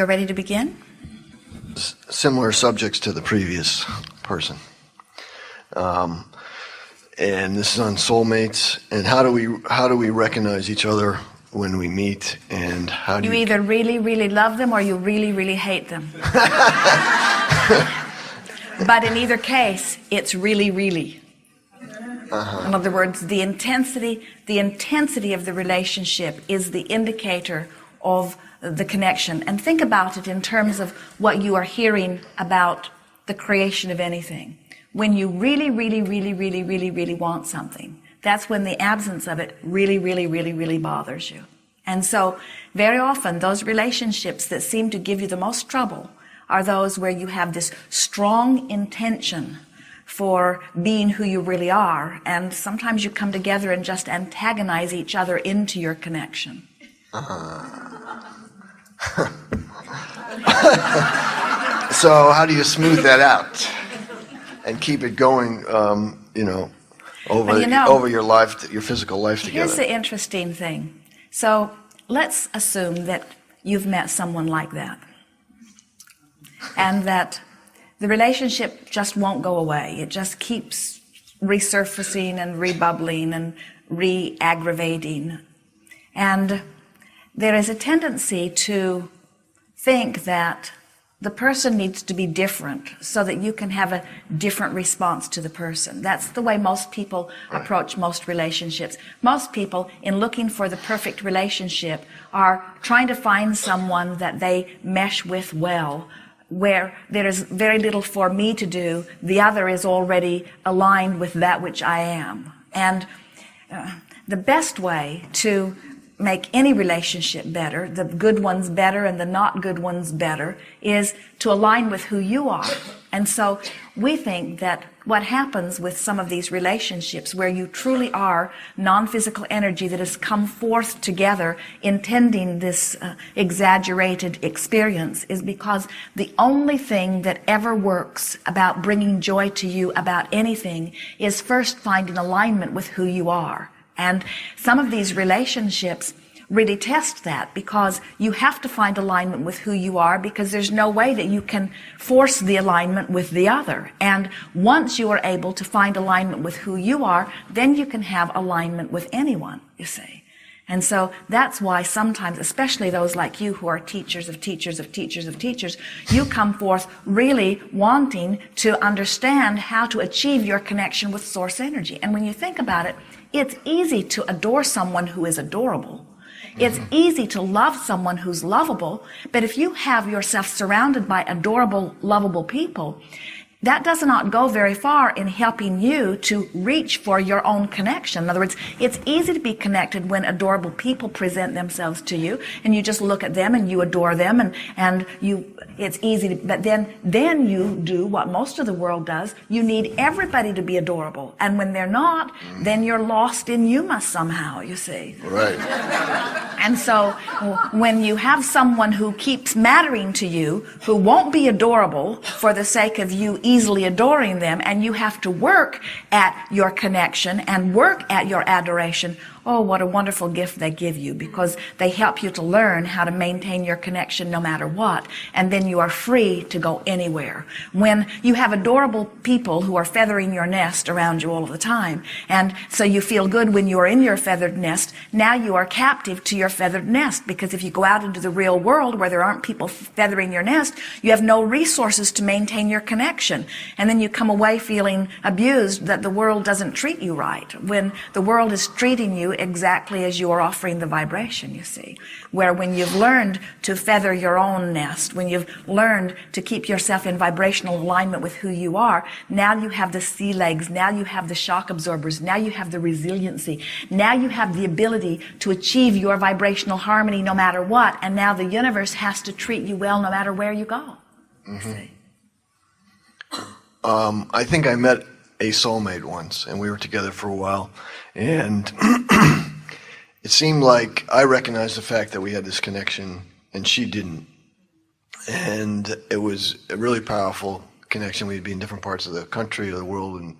You're ready to begin? Similar subjects to the previous person. And this is on soulmates, and how do we recognize each other when we meet, and how do you either really, really love them or you really, really hate them. But in either case, it's really, really. In other words, the intensity of the relationship is the indicator of the connection. And think about it in terms of what you are hearing about the creation of anything. When you really, really, really, really, really, really want something, that's when the absence of it really, really, really, really bothers you. And so very often those relationships that seem to give you the most trouble are those where you have this strong intention for being who you really are, and sometimes you come together and just antagonize each other into your connection. So how do you smooth that out and keep it going, over your life, your physical life together? Here's the interesting thing. So let's assume that you've met someone like that, and that the relationship just won't go away. It just keeps resurfacing and rebubbling and re-aggravating. And there is a tendency to think that the person needs to be different so that you can have a different response to the person. That's the way most people approach most relationships. Most people, in looking for the perfect relationship, are trying to find someone that they mesh with well, where there is very little for me to do. The other is already aligned with that which I am. And the best way to make any relationship better, the good ones better and the not good ones better, is to align with who you are. And so we think that what happens with some of these relationships where you truly are non-physical energy that has come forth together intending this exaggerated experience is because the only thing that ever works about bringing joy to you about anything is first finding alignment with who you are. And some of these relationships really test that, because you have to find alignment with who you are, because there's no way that you can force the alignment with the other. And once you are able to find alignment with who you are, then you can have alignment with anyone, you see. And so that's why sometimes, especially those like you who are teachers of teachers of teachers of teachers, you come forth really wanting to understand how to achieve your connection with source energy. And when you think about it, it's easy to adore someone who is adorable. It's easy to love someone who's lovable, but if you have yourself surrounded by adorable, lovable people, that does not go very far in helping you to reach for your own connection. In other words, it's easy to be connected when adorable people present themselves to you, and you just look at them and you adore them, and it's easy to, but then you do what most of the world does. You need everybody to be adorable, and when they're not, then you're lost in you somehow, you see. Right. And so when you have someone who keeps mattering to you, who won't be adorable for the sake of you easily adoring them, and you have to work at your connection and work at your adoration, oh, what a wonderful gift they give you, because they help you to learn how to maintain your connection no matter what, and then you are free to go anywhere. When you have adorable people who are feathering your nest around you all of the time, and so you feel good when you are in your feathered nest, now you are captive to your feathered nest, because if you go out into the real world where there aren't people feathering your nest, you have no resources to maintain your connection, and then you come away feeling abused that the world doesn't treat you right, when the world is treating you exactly as you are offering the vibration, you see. Where when you've learned to feather your own nest, when you've learned to keep yourself in vibrational alignment with who you are, now you have the sea legs, now you have the shock absorbers, now you have the resiliency, now you have the ability to achieve your vibrational harmony no matter what, and now the universe has to treat you well no matter where you go. You see. I think I met a soulmate once, and we were together for a while, and it seemed like I recognized the fact that we had this connection and she didn't, and it was a really powerful connection. We'd be in different parts of the country or the world and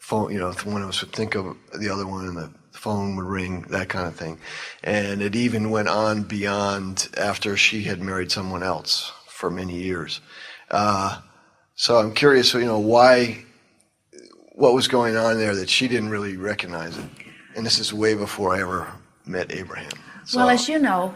phone, one of us would think of the other one and the phone would ring, that kind of thing. And it even went on beyond after she had married someone else for many years. So I'm curious, what was going on there that she didn't really recognize it? And this is way before I ever met Abraham. So, well, as you know,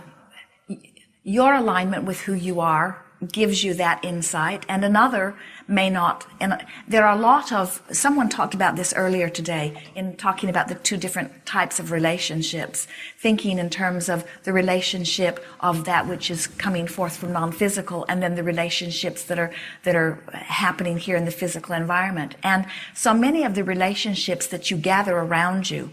your alignment with who you are gives you that insight, and another may not. And there are a lot of, someone talked about this earlier today in talking about the two different types of relationships, thinking in terms of the relationship of that which is coming forth from non-physical, and then the relationships that are happening here in the physical environment. And so many of the relationships that you gather around you,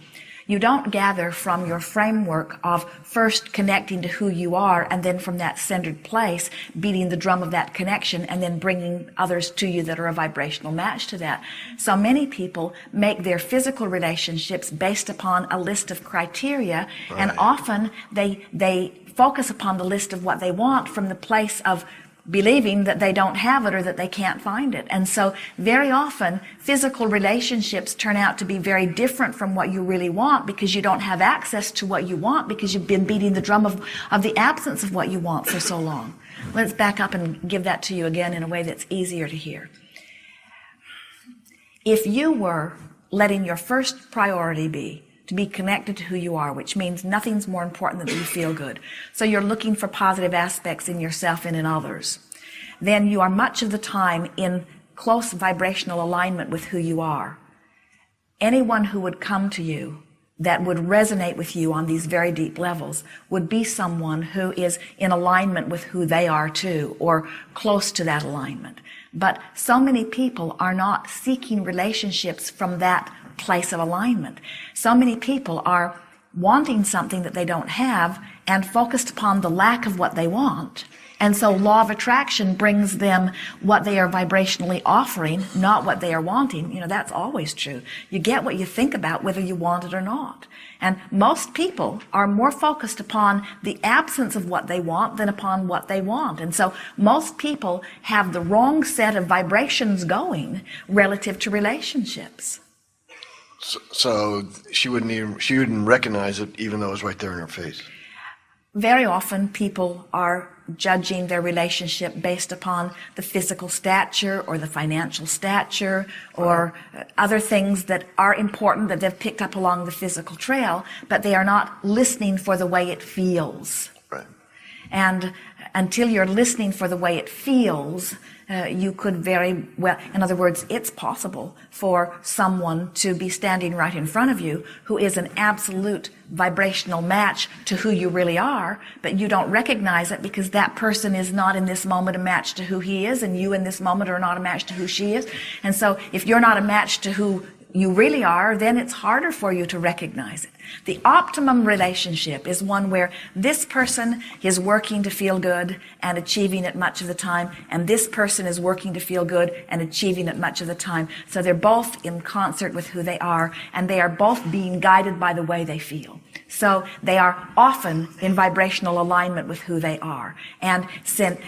you don't gather from your framework of first connecting to who you are, and then from that centered place, beating the drum of that connection, and then bringing others to you that are a vibrational match to that. So many people make their physical relationships based upon a list of criteria, right. And often they focus upon the list of what they want from the place of believing that they don't have it or that they can't find it. And so very often physical relationships turn out to be very different from what you really want, because you don't have access to what you want, because you've been beating the drum of the absence of what you want for so long. Let's back up and give that to you again in a way that's easier to hear. If you were letting your first priority be to be connected to who you are, which means nothing's more important than that you feel good. So you're looking for positive aspects in yourself and in others. Then you are much of the time in close vibrational alignment with who you are. Anyone who would come to you that would resonate with you on these very deep levels would be someone who is in alignment with who they are too, or close to that alignment. But so many people are not seeking relationships from that place of alignment. So many people are wanting something that they don't have and focused upon the lack of what they want. And so law of attraction brings them what they are vibrationally offering, not what they are wanting. That's always true. You get what you think about, whether you want it or not. And most people are more focused upon the absence of what they want than upon what they want. And so most people have the wrong set of vibrations going relative to relationships. So she wouldn't recognize it, even though it was right there in her face. Very often people are judging their relationship based upon the physical stature or the financial stature or other things that are important that they've picked up along the physical trail, but they are not listening for the way it feels. Right. And until you're listening for the way it feels, you could very well, in other words, it's possible for someone to be standing right in front of you who is an absolute vibrational match to who you really are, but you don't recognize it because that person is not in this moment a match to who he is, and you in this moment are not a match to who she is. And so if you're not a match to who you really are, then it's harder for you to recognize it. The optimum relationship is one where this person is working to feel good and achieving it much of the time, and this person is working to feel good and achieving it much of the time. So they're both in concert with who they are, and they are both being guided by the way they feel. So they are often in vibrational alignment with who they are. And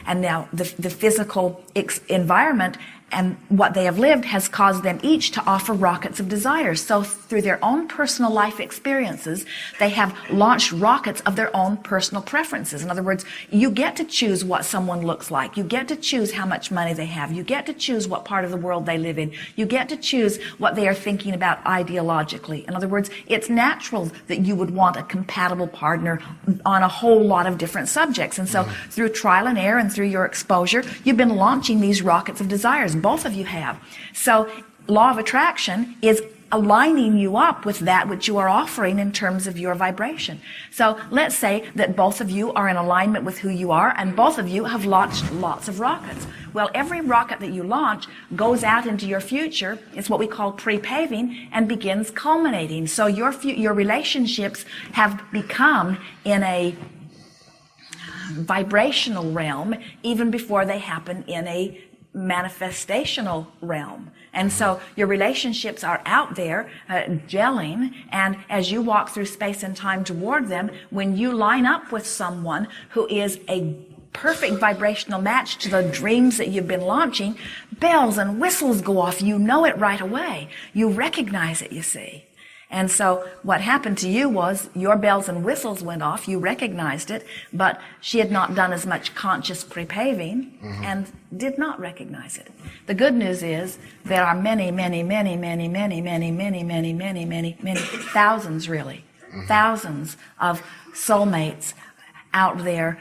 now the physical environment and what they have lived has caused them each to offer rockets of desire. So through their own personal life experiences, they have launched rockets of their own personal preferences. In other words, you get to choose what someone looks like. You get to choose how much money they have. You get to choose what part of the world they live in. You get to choose what they are thinking about ideologically. In other words, it's natural that you would want a compatible partner on a whole lot of different subjects. And so through trial and error and through your exposure, you've been launching these rockets of desires. Both of you have. So law of attraction is aligning you up with that which you are offering in terms of your vibration. So let's say that both of you are in alignment with who you are, and both of you have launched lots of rockets. Well, every rocket that you launch goes out into your future. It's what we call pre-paving, and begins culminating. So your relationships have become in a vibrational realm even before they happen in a manifestational realm. And so your relationships are out there gelling, and as you walk through space and time toward them, when you line up with someone who is a perfect vibrational match to the dreams that you've been launching, bells and whistles go off. You know it right away. You recognize it, you see. And so what happened to you was your bells and whistles went off. You recognized it, but she had not done as much conscious pre-paving and did not recognize it. The good news is there are many, many, many, many, many, many, many, many, many, many, many, thousands really, thousands of soulmates out there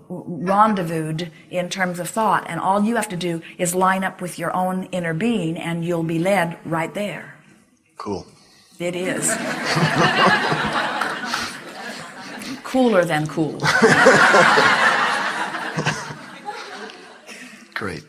rendezvoused in terms of thought. And all you have to do is line up with your own inner being and you'll be led right there. Cool. It is. Cooler than cool. Great.